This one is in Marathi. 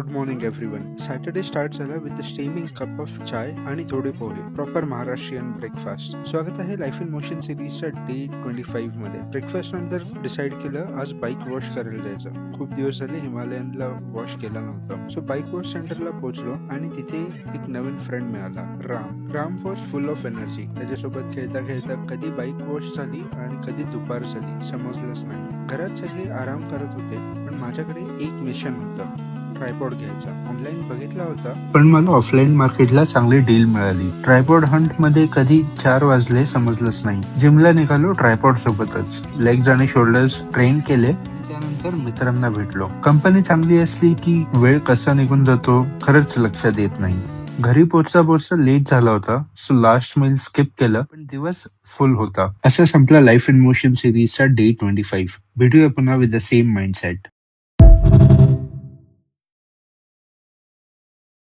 Good morning everyone. Saturday start झाला with a steaming cup of chai आणि थोडे पोहे. Proper Maharashtrian breakfast. स्वागत आहे लाईफ इन मोशन सिरीजच्या डे 25 मध्ये. ब्रेकफास्ट नंतर डिसाईड केलं आज बाईक वॉश करायला जायचं. खूप दिवस झाले हिमालयनला वॉश केला नव्हता. सो बाईक वॉश सेंटरला पोहोचलो आणि तिथे एक नवीन फ्रेंड मिळाला, Ram was full of energy. त्याच्यासोबत खेळता खेळता कधी बाईक वॉश झाली आणि कधी दुपार झाली समजलंच नाही. घरात सगळे आराम करत होते पण माझ्याकडे एक मिशन होतं, ट्रायपॉड घ्यायचा. ऑनलाईन बघितला होता पण मला ऑफलाईन मार्केटला चांगली डील मिळाली. ट्रायपॉड हंट मध्ये कधी 4 वाजले समजलंच नाही. जिमला निघालो ट्रायपॉड सोबतच. लेग्स आणि शोल्डर्स ट्रेन केले. त्यानंतर मित्रांना भेटलो. कंपनी चांगली असली की वेळ कसा निघून जातो खरंच लक्षात येत नाही. घरी पोचता लेट झाला होता, सो लास्ट मील स्किप केलं, पण दिवस फुल होता. असा संपला लाईफ इन मोशन सिरीजचा डे 25. भेटूया पुन्हा विथ द सेम माइंडसेट.